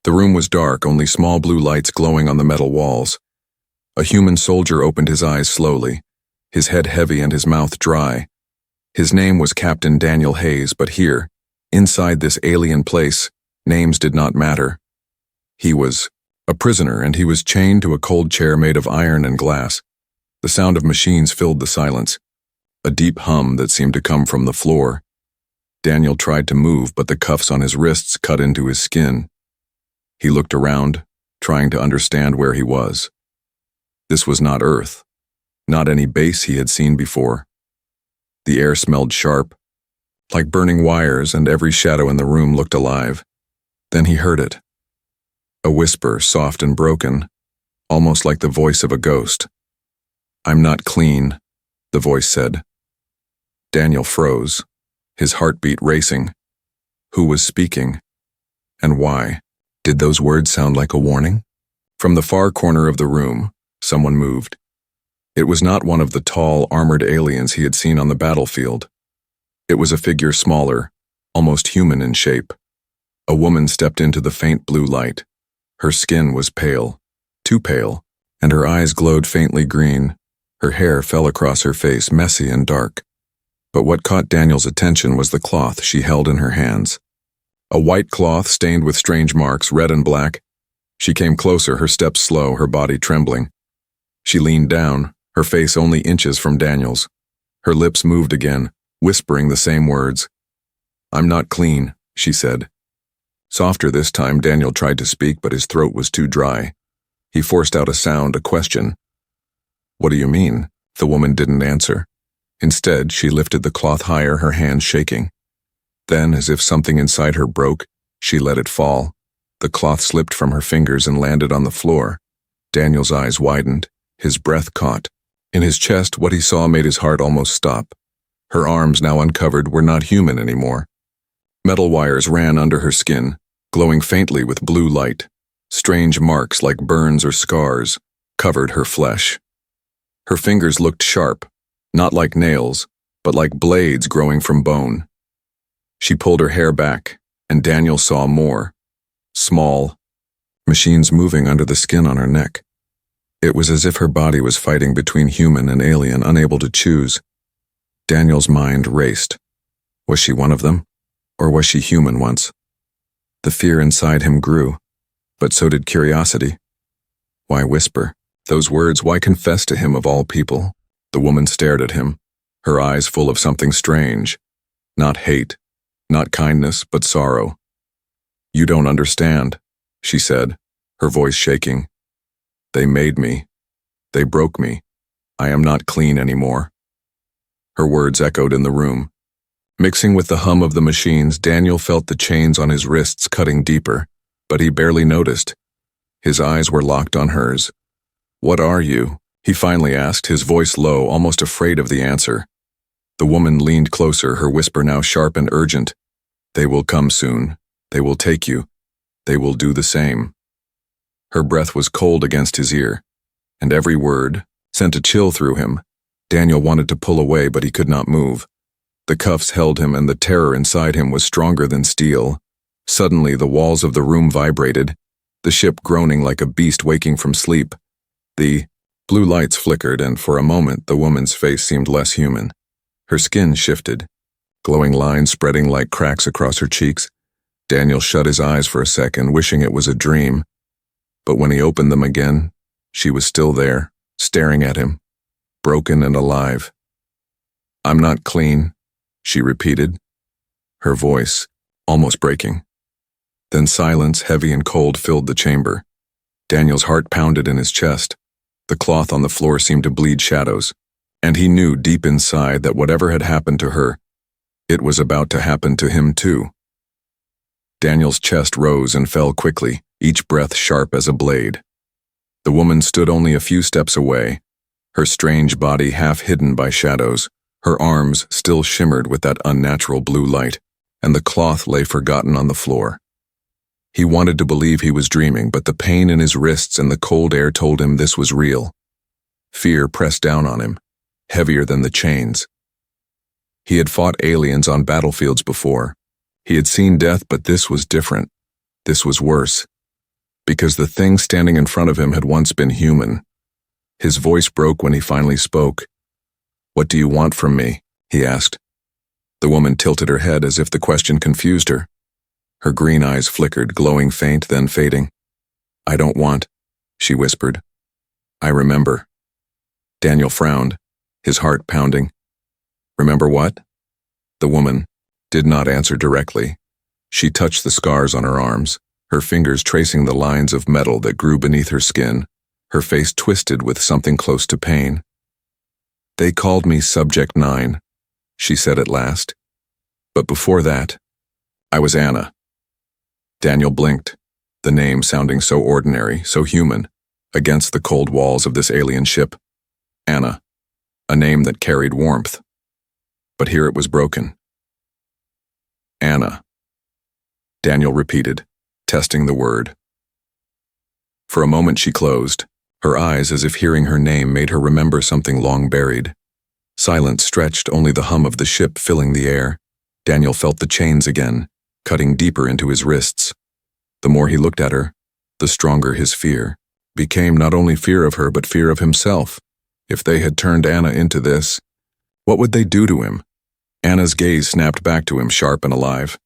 The room was dark, only small blue lights glowing on the metal walls. A human soldier opened his eyes slowly, his head heavy and his mouth dry. His name was Captain Daniel Hayes, but here, inside this alien place, names did not matter. He was a prisoner, and he was chained to a cold chair made of iron and glass. The sound of machines filled the silence, a deep hum that seemed to come from the floor. Daniel tried to move, but the cuffs on his wrists cut into his skin. He looked around, trying to understand where he was. This was not Earth, not any base he had seen before. The air smelled sharp, like burning wires, and every shadow in the room looked alive. Then he heard it. A whisper, soft and broken, almost like the voice of a ghost. "I'm not clean," the voice said. Daniel froze, his heartbeat racing. Who was speaking? And why? Did those words sound like a warning? From the far corner of the room, someone moved. It was not one of the tall, armored aliens he had seen on the battlefield. It was a figure smaller, almost human in shape. A woman stepped into the faint blue light. Her skin was pale, too pale, and her eyes glowed faintly green. Her hair fell across her face, messy and dark. But what caught Daniel's attention was the cloth she held in her hands. A white cloth stained with strange marks, red and black. She came closer, her steps slow, her body trembling. She leaned down, her face only inches from Daniel's. Her lips moved again, whispering the same words. "I'm not clean," she said. Softer this time, Daniel tried to speak, but his throat was too dry. He forced out a sound, a question. "What do you mean?" The woman didn't answer. Instead, she lifted the cloth higher, her hands shaking. Then, as if something inside her broke, she let it fall. The cloth slipped from her fingers and landed on the floor. Daniel's eyes widened, his breath caught. In his chest, what he saw made his heart almost stop. Her arms, now uncovered, were not human anymore. Metal wires ran under her skin, glowing faintly with blue light. Strange marks, like burns or scars, covered her flesh. Her fingers looked sharp, not like nails, but like blades growing from bone. She pulled her hair back, and Daniel saw more. Small, machines moving under the skin on her neck. It was as if her body was fighting between human and alien, unable to choose. Daniel's mind raced. Was she one of them? Or was she human once? The fear inside him grew, but so did curiosity. Why whisper? Those words, why confess to him of all people? The woman stared at him, her eyes full of something strange. Not hate, not kindness, but sorrow. "You don't understand," she said, her voice shaking. "They made me. They broke me. I am not clean anymore." Her words echoed in the room. Mixing with the hum of the machines, Daniel felt the chains on his wrists cutting deeper, but he barely noticed. His eyes were locked on hers. "What are you?" he finally asked, his voice low, almost afraid of the answer. The woman leaned closer, her whisper now sharp and urgent. "They will come soon. They will take you. They will do the same." Her breath was cold against his ear, and every word sent a chill through him. Daniel wanted to pull away, but he could not move. The cuffs held him, and the terror inside him was stronger than steel. Suddenly, the walls of the room vibrated, the ship groaning like a beast waking from sleep. The blue lights flickered, and for a moment, the woman's face seemed less human. Her skin shifted, glowing lines spreading like cracks across her cheeks. Daniel shut his eyes for a second, wishing it was a dream. But when he opened them again, she was still there, staring at him, broken and alive. "I'm not clean," she repeated, her voice almost breaking. Then silence, heavy and cold, filled the chamber. Daniel's heart pounded in his chest. The cloth on the floor seemed to bleed shadows, and he knew deep inside that whatever had happened to her, it was about to happen to him too. Daniel's chest rose and fell quickly, each breath sharp as a blade. The woman stood only a few steps away, her strange body half hidden by shadows. Her arms still shimmered with that unnatural blue light, and the cloth lay forgotten on the floor. He wanted to believe he was dreaming, but the pain in his wrists and the cold air told him this was real. Fear pressed down on him, heavier than the chains. He had fought aliens on battlefields before. He had seen death, but this was different. This was worse. because the thing standing in front of him had once been human. His voice broke when he finally spoke. "What do you want from me?" he asked. The woman tilted her head as if the question confused her. Her green eyes flickered, glowing faint, then fading. "I don't want," she whispered. "I remember." Daniel frowned, his heart pounding. "Remember what?" The woman did not answer directly. She touched the scars on her arms, her fingers tracing the lines of metal that grew beneath her skin, her face twisted with something close to pain. "They called me Subject 9, she said at last. "But before that, I was Anna." Daniel blinked, the name sounding so ordinary, so human, against the cold walls of this alien ship. Anna, a name that carried warmth. But here it was broken. "Anna," Daniel repeated, testing the word. For a moment she closed, her eyes as if hearing her name made her remember something long buried. Silence stretched, only the hum of the ship filling the air. Daniel felt the chains again, cutting deeper into his wrists. The more he looked at her, the stronger his fear became, not only fear of her but fear of himself. If they had turned Anna into this, what would they do to him? Anna's gaze snapped back to him, sharp and alive.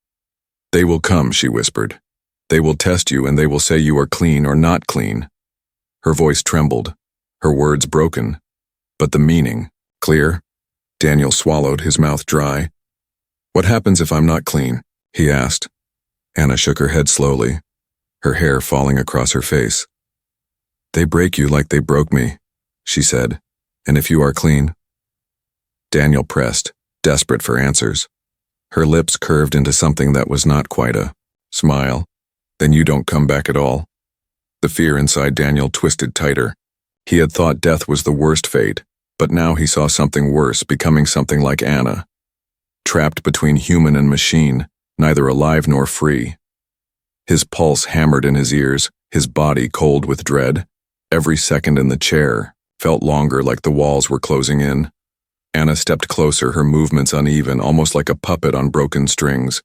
"They will come," she whispered. "They will test you and they will say you are clean or not clean." Her voice trembled, her words broken, but the meaning clear. Daniel swallowed, his mouth dry. "What happens if I'm not clean?" he asked. Anna shook her head slowly, her hair falling across her face. "They break you like they broke me," she said. "And if you are clean?" Daniel pressed, desperate for answers. Her lips curved into something that was not quite a smile. "Then you don't come back at all." The fear inside Daniel twisted tighter. He had thought death was the worst fate, but now he saw something worse, becoming something like Anna. Trapped between human and machine, neither alive nor free. His pulse hammered in his ears, his body cold with dread. Every second in the chair felt longer, like the walls were closing in. Anna stepped closer, her movements uneven, almost like a puppet on broken strings.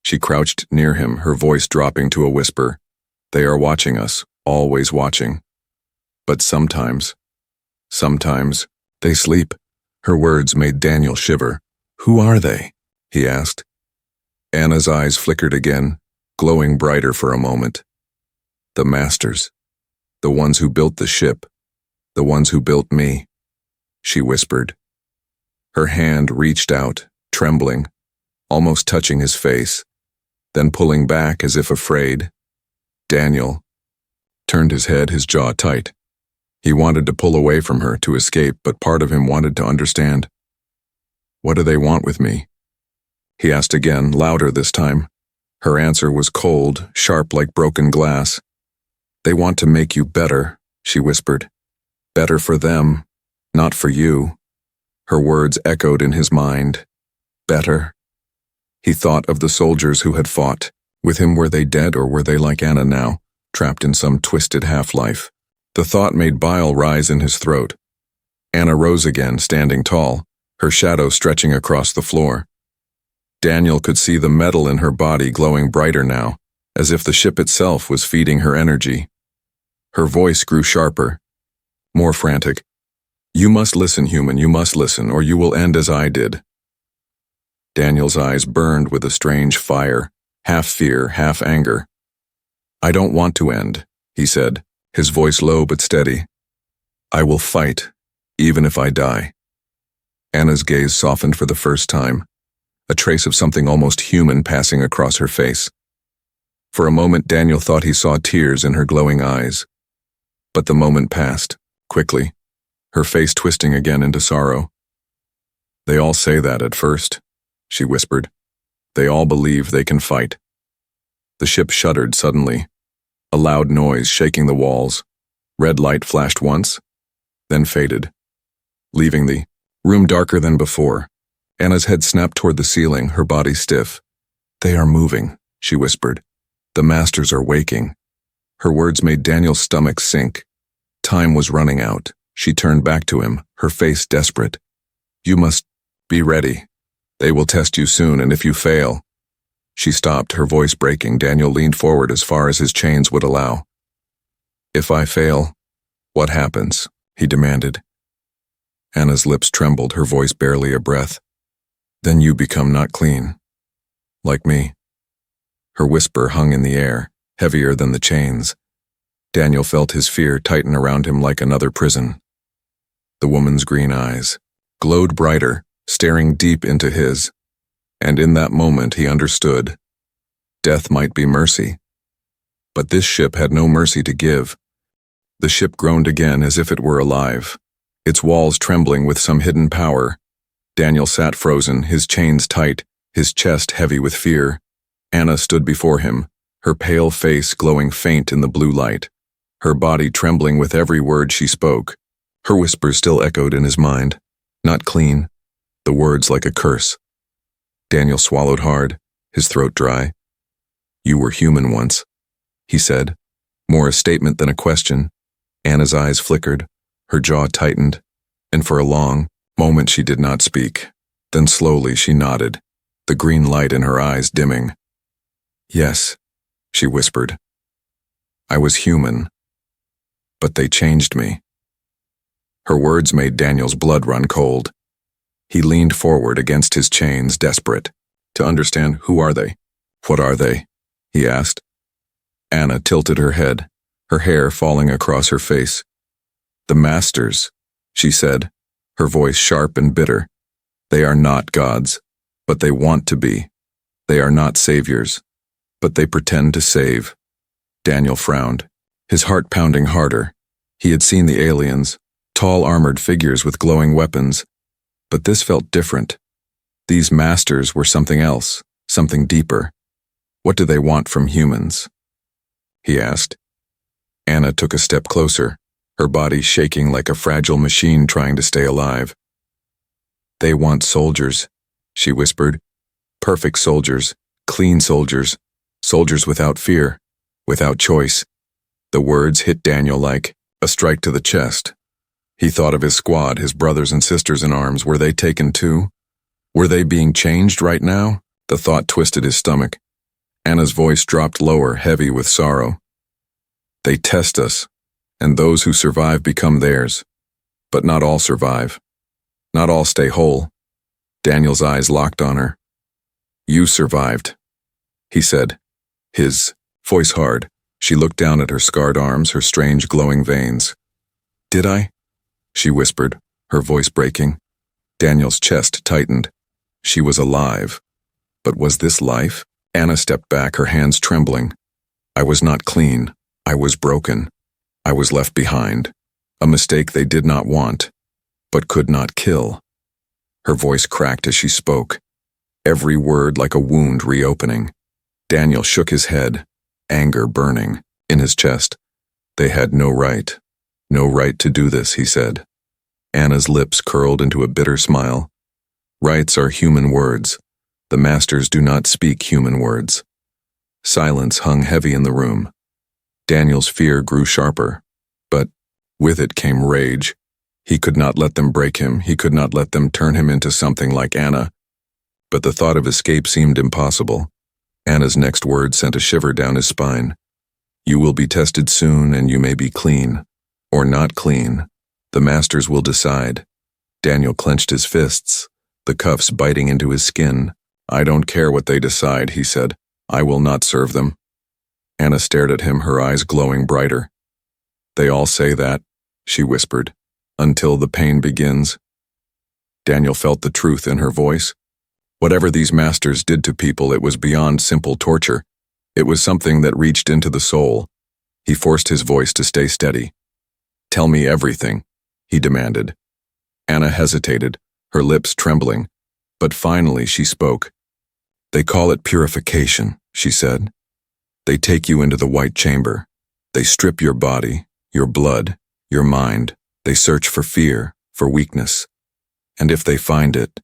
She crouched near him, her voice dropping to a whisper. "They are watching us, always watching. But sometimes, they sleep." Her words made Daniel shiver. "Who are they?" he asked. Anna's eyes flickered again, glowing brighter for a moment. "The masters. The ones who built the ship. The ones who built me," she whispered. Her hand reached out, trembling, almost touching his face, then pulling back as if afraid. Daniel turned his head, his jaw tight. He wanted to pull away from her, to escape, but part of him wanted to understand. "What do they want with me?" he asked again, louder this time. Her answer was cold, sharp like broken glass. "They want to make you better," she whispered. "Better for them, not for you." Her words echoed in his mind. Better. He thought of the soldiers who had fought. With him, were they dead or were they like Anna now, trapped in some twisted half-life? The thought made bile rise in his throat. Anna rose again, standing tall, her shadow stretching across the floor. Daniel could see the metal in her body glowing brighter now, as if the ship itself was feeding her energy. Her voice grew sharper, more frantic. "You must listen, human, you must listen, or you will end as I did." Daniel's eyes burned with a strange fire, half fear, half anger. "I don't want to end," he said, his voice low but steady. "I will fight, even if I die." Anna's gaze softened for the first time, a trace of something almost human passing across her face. For a moment, Daniel thought he saw tears in her glowing eyes. But the moment passed, quickly, her face twisting again into sorrow. "They all say that at first," she whispered. "They all believe they can fight." The ship shuddered suddenly, a loud noise shaking the walls. Red light flashed once, then faded, leaving the room darker than before. Anna's head snapped toward the ceiling, her body stiff. "They are moving," she whispered. "The masters are waking." Her words made Daniel's stomach sink. Time was running out. She turned back to him, her face desperate. "You must be ready. They will test you soon, and if you fail..." She stopped, her voice breaking. Daniel leaned forward as far as his chains would allow. If I fail, what happens? He demanded. Anna's lips trembled, her voice barely a breath. Then you become not clean. Like me. Her whisper hung in the air, heavier than the chains. Daniel felt his fear tighten around him like another prison. The woman's green eyes glowed brighter, staring deep into his, and in that moment he understood. Death might be mercy, but this ship had no mercy to give. The ship groaned again as if it were alive, its walls trembling with some hidden power. Daniel sat frozen, his chains tight, his chest heavy with fear. Anna stood before him, her pale face glowing faint in the blue light, her body trembling with every word she spoke. Her whispers still echoed in his mind. Not clean, the words like a curse. Daniel swallowed hard, his throat dry. You were human once, he said, more a statement than a question. Anna's eyes flickered, her jaw tightened, and for a long moment she did not speak. Then slowly she nodded, the green light in her eyes dimming. Yes, she whispered. I was human, but they changed me. Her words made Daniel's blood run cold. He leaned forward against his chains, desperate to understand. Who are they? What are they? He asked. Anna tilted her head, her hair falling across her face. The masters, she said, her voice sharp and bitter. They are not gods, but they want to be. They are not saviors, but they pretend to save. Daniel frowned, his heart pounding harder. He had seen the aliens, tall armored figures with glowing weapons, but this felt different. These masters were something else, something deeper. What do they want from humans? He asked. Anna took a step closer, her body shaking like a fragile machine trying to stay alive. They want soldiers, she whispered. Perfect soldiers, clean soldiers, soldiers without fear, without choice. The words hit Daniel like a strike to the chest. He thought of his squad, his brothers and sisters in arms. Were they taken too? Were they being changed right now? The thought twisted his stomach. Anna's voice dropped lower, heavy with sorrow. They test us, and those who survive become theirs. But not all survive. Not all stay whole. Daniel's eyes locked on her. You survived, he said, his voice hard. She looked down at her scarred arms, her strange glowing veins. Did I? She whispered, her voice breaking. Daniel's chest tightened. She was alive. But was this life? Anna stepped back, her hands trembling. I was not clean. I was broken. I was left behind. A mistake they did not want, but could not kill. Her voice cracked as she spoke, every word like a wound reopening. Daniel shook his head, anger burning in his chest. They had no right to do this, he said. Anna's lips curled into a bitter smile. Rights are human words. The masters do not speak human words. Silence hung heavy in the room. Daniel's fear grew sharper, but with it came rage. He could not let them break him. He could not let them turn him into something like Anna. But the thought of escape seemed impossible. Anna's next word sent a shiver down his spine. You will be tested soon, and you may be clean. Or not clean. The masters will decide. Daniel clenched his fists, the cuffs biting into his skin. I don't care what they decide, he said. I will not serve them. Anna stared at him, her eyes glowing brighter. They all say that, she whispered, until the pain begins. Daniel felt the truth in her voice. Whatever these masters did to people, it was beyond simple torture. It was something that reached into the soul. He forced his voice to stay steady. Tell me everything, he demanded. Anna hesitated, her lips trembling, but finally she spoke. They call it purification, she said. They take you into the white chamber. They strip your body, your blood, your mind. They search for fear, for weakness. And if they find it...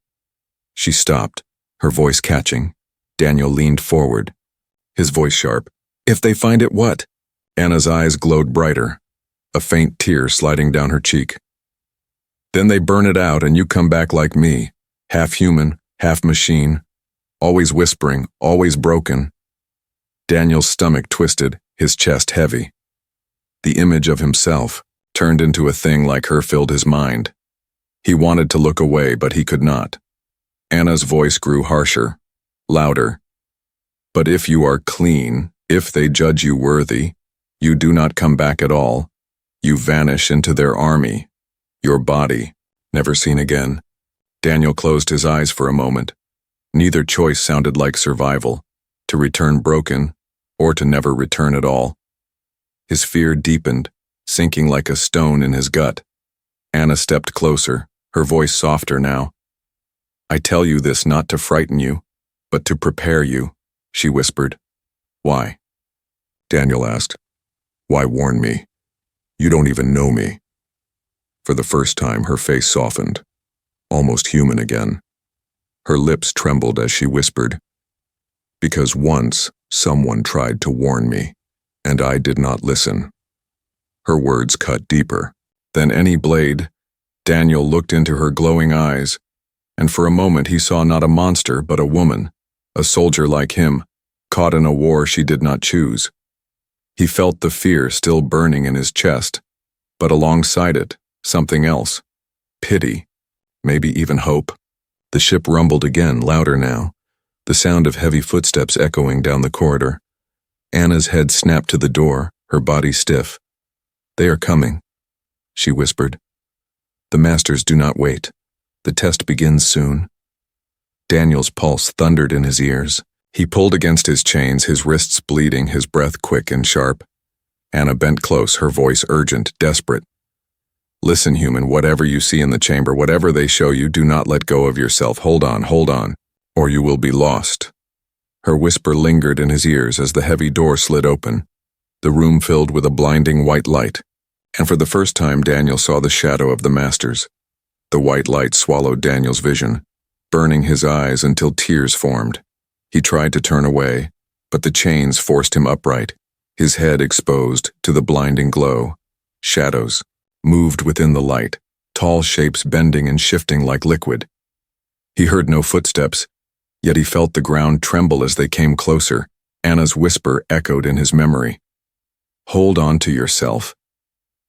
She stopped, her voice catching. Daniel leaned forward, his voice sharp. If they find it what? Anna's eyes glowed brighter, a faint tear sliding down her cheek. Then they burn it out and you come back like me, half human, half machine, always whispering, always broken. Daniel's stomach twisted, his chest heavy. The image of himself, turned into a thing like her, filled his mind. He wanted to look away, but he could not. Anna's voice grew harsher, louder. But if you are clean, if they judge you worthy, you do not come back at all. You vanish into their army. Your body, never seen again. Daniel closed his eyes for a moment. Neither choice sounded like survival, to return broken, or to never return at all. His fear deepened, sinking like a stone in his gut. Anna stepped closer, her voice softer now. I tell you this not to frighten you, but to prepare you, she whispered. Why? Daniel asked. Why warn me? You don't even know me. For the first time, her face softened, almost human again. Her lips trembled as she whispered, because once someone tried to warn me, and I did not listen. Her words cut deeper than any blade. Daniel looked into her glowing eyes, and for a moment he saw not a monster but a woman, a soldier like him, caught in a war she did not choose. He felt the fear still burning in his chest, but alongside it, something else. Pity, maybe even hope. The ship rumbled again, louder now, the sound of heavy footsteps echoing down the corridor. Anna's head snapped to the door, her body stiff. They are coming, she whispered. The masters do not wait. The test begins soon. Daniel's pulse thundered in his ears. He pulled against his chains, his wrists bleeding, his breath quick and sharp. Anna bent close, her voice urgent, desperate. Listen, human, whatever you see in the chamber, whatever they show you, do not let go of yourself. Hold on, or you will be lost. Her whisper lingered in his ears as the heavy door slid open. The room filled with a blinding white light, and for the first time Daniel saw the shadow of the masters. The white light swallowed Daniel's vision, burning his eyes until tears formed. He tried to turn away, but the chains forced him upright, his head exposed to the blinding glow. Shadows moved within the light, tall shapes bending and shifting like liquid. He heard no footsteps, yet he felt the ground tremble as they came closer. Anna's whisper echoed in his memory. Hold on to yourself.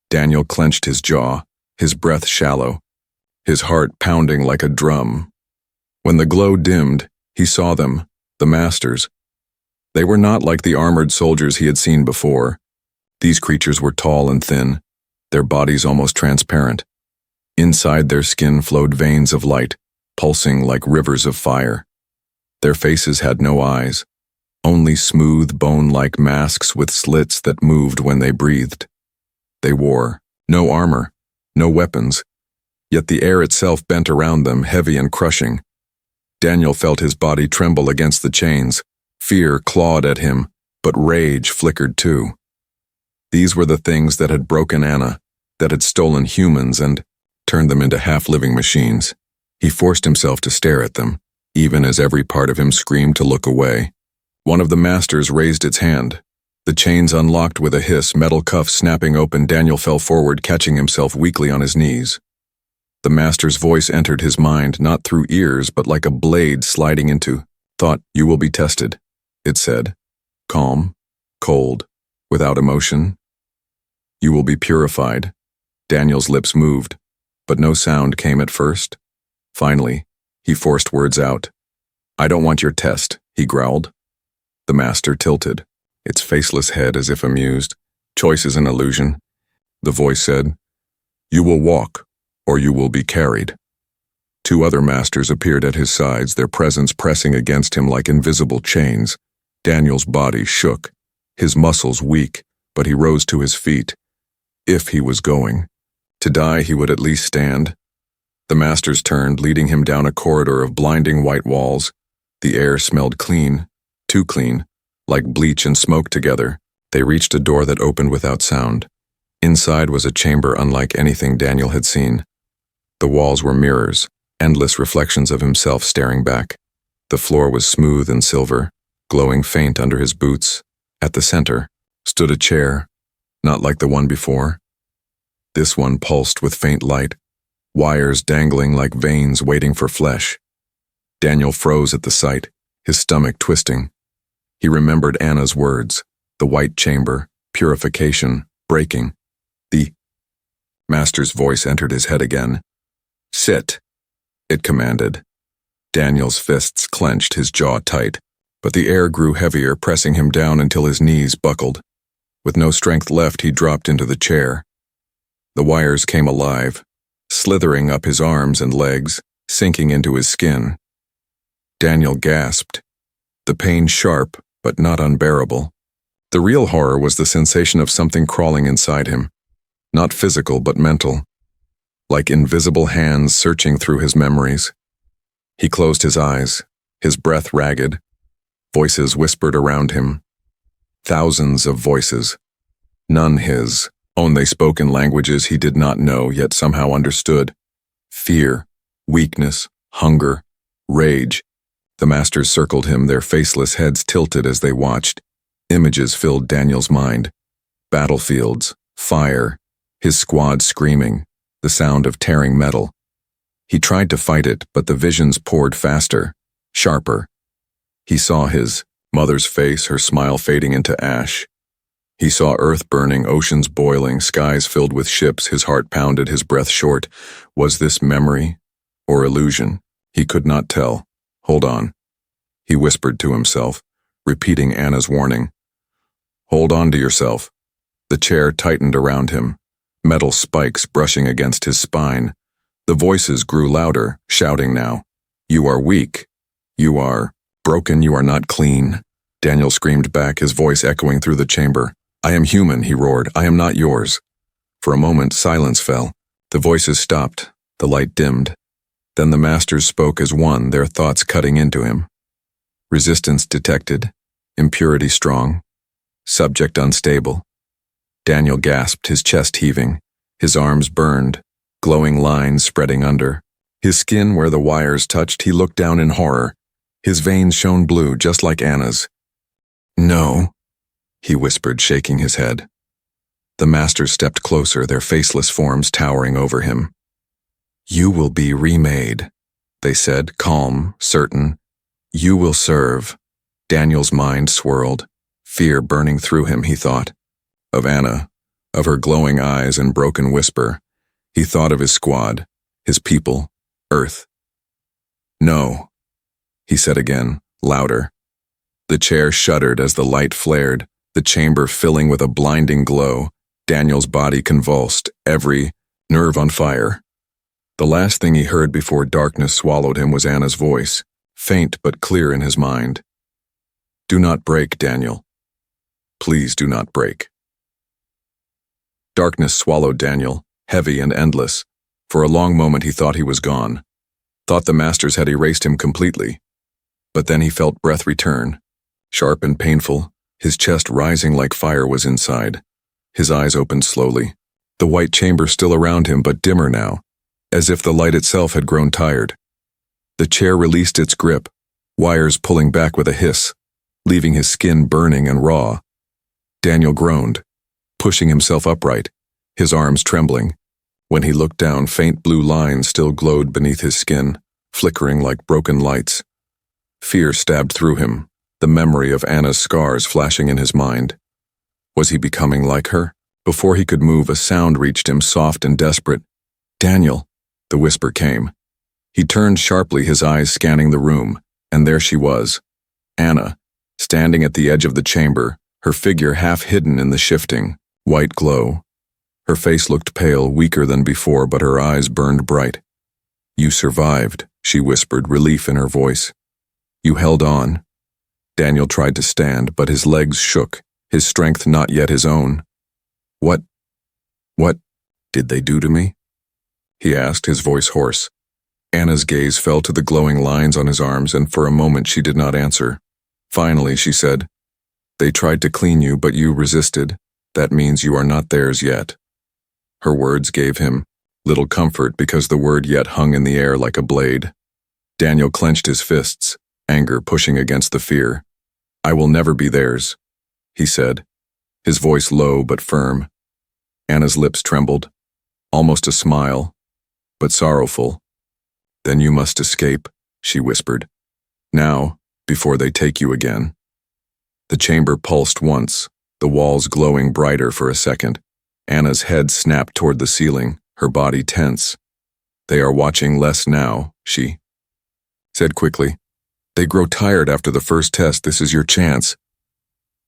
Daniel clenched his jaw, his breath shallow, his heart pounding like a drum. When the glow dimmed, he saw them, the masters. They were not like the armored soldiers he had seen before. These creatures were tall and thin, their bodies almost transparent. Inside their skin flowed veins of light, pulsing like rivers of fire. Their faces had no eyes, only smooth bone-like masks with slits that moved when they breathed. They wore no armor, no weapons, yet the air itself bent around them, heavy and crushing. Daniel felt his body tremble against the chains. Fear clawed at him, but rage flickered too. These were the things that had broken Anna, that had stolen humans and turned them into half-living machines. He forced himself to stare at them, even as every part of him screamed to look away. One of the masters raised its hand. The chains unlocked with a hiss, metal cuffs snapping open. Daniel fell forward, catching himself weakly on his knees. The master's voice entered his mind, not through ears, but like a blade sliding into thought. You will be tested, it said, calm, cold, without emotion. You will be purified. Daniel's lips moved, but no sound came at first. Finally, he forced words out. I don't want your test, he growled. The master tilted, its faceless head as if amused. Choice is an illusion. The voice said, You will walk, or you will be carried. Two other masters appeared at his sides, their presence pressing against him like invisible chains. Daniel's body shook, his muscles weak, but he rose to his feet. If he was going to die, he would at least stand. The masters turned, leading him down a corridor of blinding white walls. The air smelled clean, too clean, like bleach and smoke together. They reached a door that opened without sound. Inside was a chamber unlike anything Daniel had seen. The walls were mirrors, endless reflections of himself staring back. The floor was smooth and silver, glowing faint under his boots. At the center stood a chair, not like the one before. This one pulsed with faint light, wires dangling like veins waiting for flesh. Daniel froze at the sight, his stomach twisting. He remembered Anna's words, the white chamber, purification, breaking. The master's voice entered his head again. "Sit," it commanded. Daniel's fists clenched, his jaw tight, but the air grew heavier, pressing him down until his knees buckled. With no strength left, he dropped into the chair. The wires came alive, slithering up his arms and legs, sinking into his skin. Daniel gasped, the pain sharp but not unbearable. The real horror was the sensation of something crawling inside him, not physical but mental, like invisible hands searching through his memories. He closed his eyes, his breath ragged. Voices whispered around him. Thousands of voices. None his own. They spoke in languages he did not know, yet somehow understood. Fear, weakness, hunger, rage. The masters circled him, their faceless heads tilted as they watched. Images filled Daniel's mind. Battlefields, fire, his squad screaming, the sound of tearing metal. He tried to fight it, but the visions poured faster, sharper. He saw his mother's face, her smile fading into ash. He saw earth burning, oceans boiling, skies filled with ships. His heart pounded, his breath short. Was this memory or illusion? He could not tell. Hold on, he whispered to himself, repeating Anna's warning. Hold on to yourself. The chair tightened around him, metal spikes brushing against his spine. The voices grew louder, shouting now. You are weak. You are broken. You are not clean. Daniel screamed back, his voice echoing through the chamber. I am human, he roared. I am not yours. For a moment, silence fell. The voices stopped. The light dimmed. Then the masters spoke as one, their thoughts cutting into him. Resistance detected. Impurity strong. Subject unstable. Daniel gasped, his chest heaving. His arms burned, glowing lines spreading under. His skin where the wires touched, he looked down in horror. His veins shone blue, just like Anna's. No, he whispered, shaking his head. The masters stepped closer, their faceless forms towering over him. You will be remade, they said, calm, certain. You will serve. Daniel's mind swirled, fear burning through him, he thought. Of Anna, of her glowing eyes and broken whisper. He thought of his squad, his people, Earth. No, he said again, louder. The chair shuddered as the light flared, the chamber filling with a blinding glow. Daniel's body convulsed, every nerve on fire. The last thing he heard before darkness swallowed him was Anna's voice, faint but clear in his mind. Do not break, Daniel. Please do not break. Darkness swallowed Daniel, heavy and endless. For a long moment he thought he was gone, thought the masters had erased him completely. But then he felt breath return, sharp and painful, his chest rising like fire was inside. His eyes opened slowly, the white chamber still around him but dimmer now, as if the light itself had grown tired. The chair released its grip, wires pulling back with a hiss, leaving his skin burning and raw. Daniel groaned, pushing himself upright, his arms trembling. When he looked down, faint blue lines still glowed beneath his skin, flickering like broken lights. Fear stabbed through him, the memory of Anna's scars flashing in his mind. Was he becoming like her? Before he could move, a sound reached him, soft and desperate. Daniel, the whisper came. He turned sharply, his eyes scanning the room, and there she was, Anna, standing at the edge of the chamber, her figure half hidden in the shifting, white glow. Her face looked pale, weaker than before, but her eyes burned bright. You survived, she whispered, relief in her voice. You held on. Daniel tried to stand, but his legs shook, his strength not yet his own. What did they do to me? He asked, his voice hoarse. Anna's gaze fell to the glowing lines on his arms, and for a moment she did not answer. Finally, she said, They tried to clean you, but you resisted. That means you are not theirs yet. Her words gave him little comfort because the word yet hung in the air like a blade. Daniel clenched his fists, anger pushing against the fear. I will never be theirs, he said, his voice low but firm. Anna's lips trembled, almost a smile, but sorrowful. Then you must escape, she whispered. Now, before they take you again. The chamber pulsed once, the walls glowing brighter for a second. Anna's head snapped toward the ceiling, her body tense. They are watching less now, she said quickly. They grow tired after the first test. This is your chance.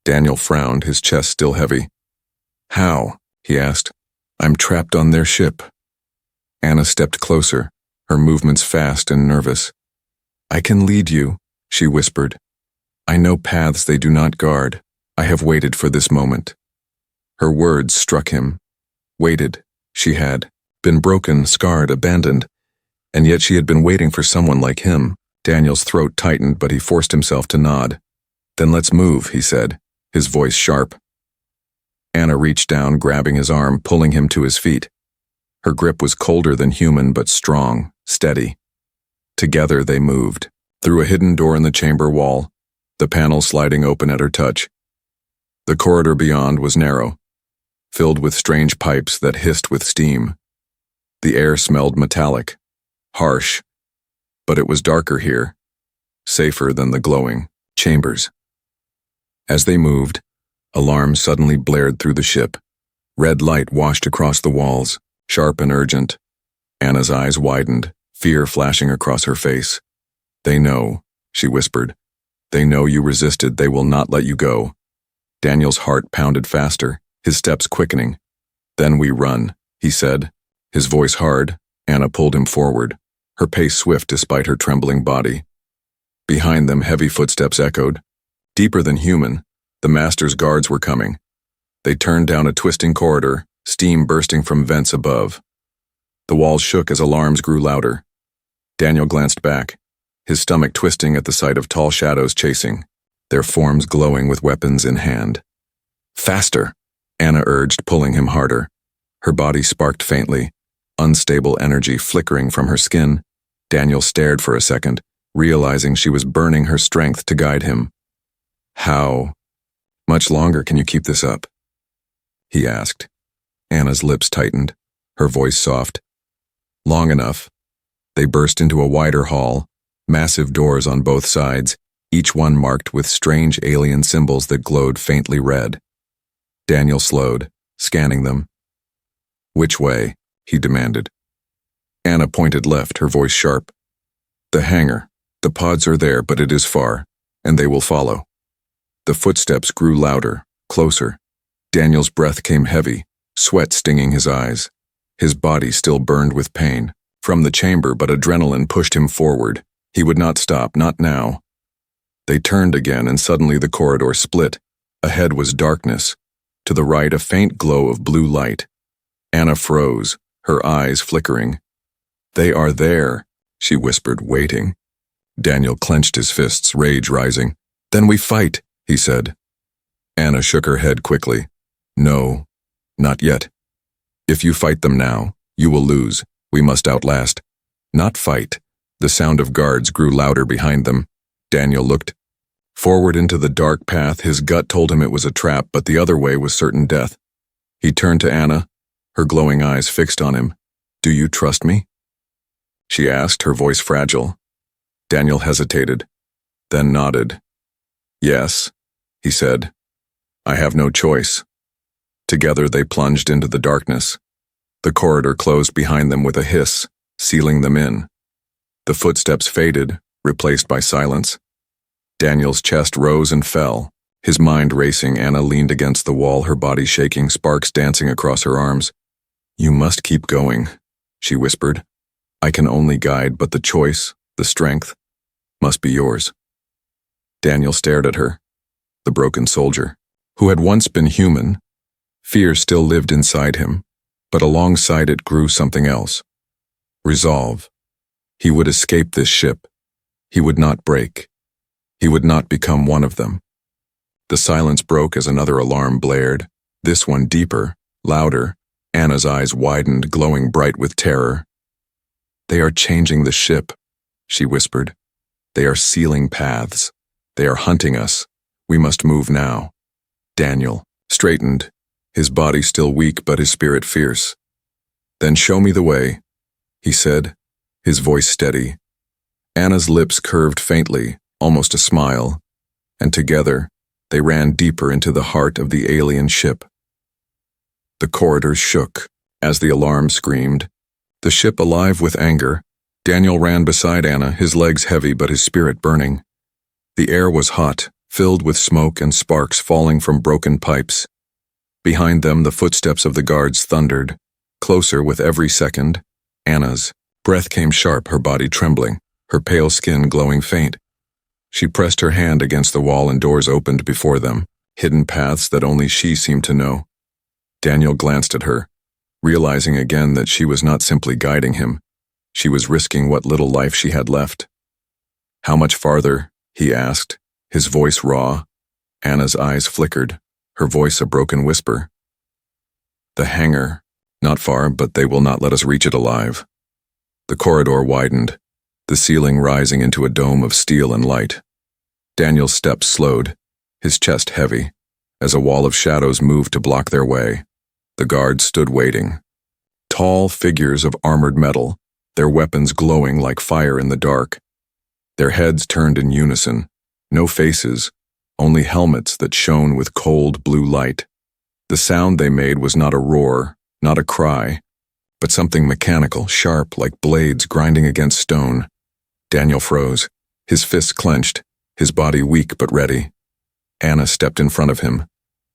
Daniel frowned, his chest still heavy. How? He asked. I'm trapped on their ship. Anna stepped closer, her movements fast and nervous. I can lead you, she whispered. I know paths they do not guard. I have waited for this moment. Her words struck him. Waited. She had been broken, scarred, abandoned, and yet she had been waiting for someone like him. Daniel's throat tightened, but he forced himself to nod. Then let's move, he said, his voice sharp. Anna reached down, grabbing his arm, pulling him to his feet. Her grip was colder than human, but strong, steady. Together they moved, through a hidden door in the chamber wall, the panel sliding open at her touch. The corridor beyond was narrow, filled with strange pipes that hissed with steam. The air smelled metallic, harsh, but it was darker here, safer than the glowing chambers. As they moved, alarms suddenly blared through the ship. Red light washed across the walls, sharp and urgent. Anna's eyes widened, fear flashing across her face. They know, she whispered. They know you resisted. They will not let you go. Daniel's heart pounded faster, his steps quickening. Then we run, he said, his voice hard. Anna pulled him forward, her pace swift despite her trembling body. Behind them, heavy footsteps echoed. Deeper than human, the master's guards were coming. They turned down a twisting corridor, steam bursting from vents above. The walls shook as alarms grew louder. Daniel glanced back, his stomach twisting at the sight of tall shadows chasing, their forms glowing with weapons in hand. Faster, Anna urged, pulling him harder. Her body sparked faintly, unstable energy flickering from her skin. Daniel stared for a second, realizing she was burning her strength to guide him. How much longer can you keep this up? He asked. Anna's lips tightened, her voice soft. Long enough. They burst into a wider hall, massive doors on both sides, each one marked with strange alien symbols that glowed faintly red. Daniel slowed, scanning them. Which way? He demanded. Anna pointed left, her voice sharp. The hangar. The pods are there, but it is far, and they will follow. The footsteps grew louder, closer. Daniel's breath came heavy, sweat stinging his eyes. His body still burned with pain from the chamber, but adrenaline pushed him forward. He would not stop, not now. They turned again, and suddenly the corridor split. Ahead was darkness. To the right, a faint glow of blue light. Anna froze, her eyes flickering. They are there, she whispered, waiting. Daniel clenched his fists, rage rising. Then we fight, he said. Anna shook her head quickly. No, not yet. If you fight them now, you will lose. We must outlast. Not fight. The sound of guards grew louder behind them. Daniel looked forward into the dark path. His gut told him it was a trap, but the other way was certain death. He turned to Anna, her glowing eyes fixed on him. Do you trust me? She asked, her voice fragile. Daniel hesitated, then nodded. Yes, he said. I have no choice. Together they plunged into the darkness. The corridor closed behind them with a hiss, sealing them in. The footsteps faded, replaced by silence. Daniel's chest rose and fell, his mind racing. Anna leaned against the wall, her body shaking, sparks dancing across her arms. You must keep going, she whispered. I can only guide, but the choice, the strength, must be yours. Daniel stared at her, the broken soldier, who had once been human. Fear still lived inside him, but alongside it grew something else. Resolve. He would escape this ship. He would not break. He would not become one of them. The silence broke as another alarm blared, this one deeper, louder. Anna's eyes widened, glowing bright with terror. They are changing the ship, she whispered. They are sealing paths. They are hunting us. We must move now. Daniel straightened, his body still weak but his spirit fierce. Then show me the way, he said, his voice steady. Anna's lips curved faintly, almost a smile, and together they ran deeper into the heart of the alien ship. The corridors shook as the alarm screamed. The ship alive with anger, Daniel ran beside Anna, his legs heavy but his spirit burning. The air was hot, filled with smoke and sparks falling from broken pipes. Behind them, the footsteps of the guards thundered, closer with every second. Anna's breath came sharp, her body trembling, her pale skin glowing faint. She pressed her hand against the wall and doors opened before them, hidden paths that only she seemed to know. Daniel glanced at her, realizing again that she was not simply guiding him. She was risking what little life she had left. "How much farther?" he asked, his voice raw. Anna's eyes flickered, her voice a broken whisper. "The hangar. Not far, but they will not let us reach it alive." The corridor widened, the ceiling rising into a dome of steel and light. Daniel's steps slowed, his chest heavy, as a wall of shadows moved to block their way. The guards stood waiting. Tall figures of armored metal, their weapons glowing like fire in the dark. Their heads turned in unison, no faces, only helmets that shone with cold blue light. The sound they made was not a roar, not a cry, but something mechanical, sharp like blades grinding against stone. Daniel froze, his fists clenched, his body weak but ready. Anna stepped in front of him,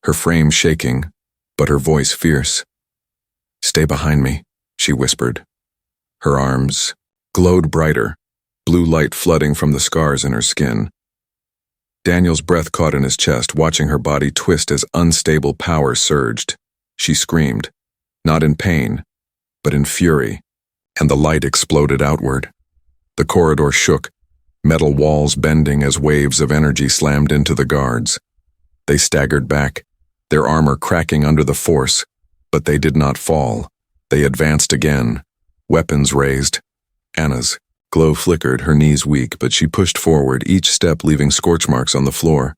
her frame shaking, but her voice fierce. "Stay behind me," she whispered. Her arms glowed brighter, blue light flooding from the scars in her skin. Daniel's breath caught in his chest, watching her body twist as unstable power surged. She screamed, not in pain, but in fury, and the light exploded outward. The corridor shook, metal walls bending as waves of energy slammed into the guards. They staggered back, their armor cracking under the force, but they did not fall. They advanced again, weapons raised. Anna's glow flickered, her knees weak, but she pushed forward, each step leaving scorch marks on the floor.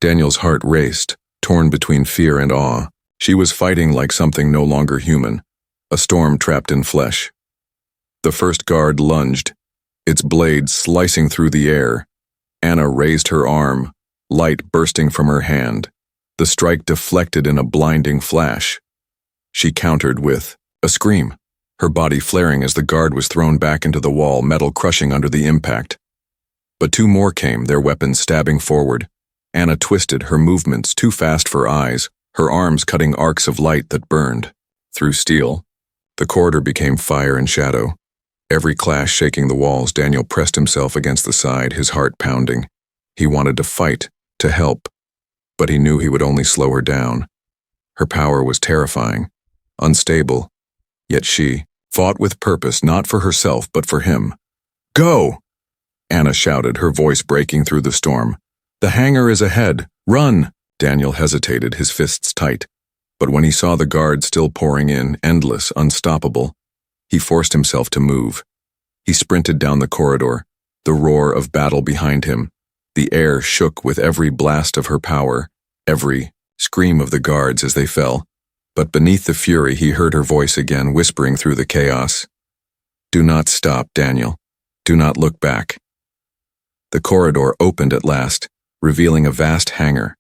Daniel's heart raced, torn between fear and awe. She was fighting like something no longer human, a storm trapped in flesh. The first guard lunged, its blade slicing through the air. Anna raised her arm, light bursting from her hand. The strike deflected in a blinding flash. She countered with a scream, her body flaring as the guard was thrown back into the wall, metal crushing under the impact. But two more came, their weapons stabbing forward. Anna twisted, her movements too fast for eyes, her arms cutting arcs of light that burned. Through steel, the corridor became fire and shadow. Every clash shaking the walls, Daniel pressed himself against the side, his heart pounding. He wanted to fight, to help, but he knew he would only slow her down. Her power was terrifying, unstable, yet she fought with purpose, not for herself, but for him. "Go!" Anna shouted, her voice breaking through the storm. "The hangar is ahead. Run!" Daniel hesitated, his fists tight. But when he saw the guards still pouring in, endless, unstoppable, he forced himself to move. He sprinted down the corridor, the roar of battle behind him. The air shook with every blast of her power, every scream of the guards as they fell. But beneath the fury, he heard her voice again, whispering through the chaos. "Do not stop, Daniel. Do not look back." The corridor opened at last, revealing a vast hangar,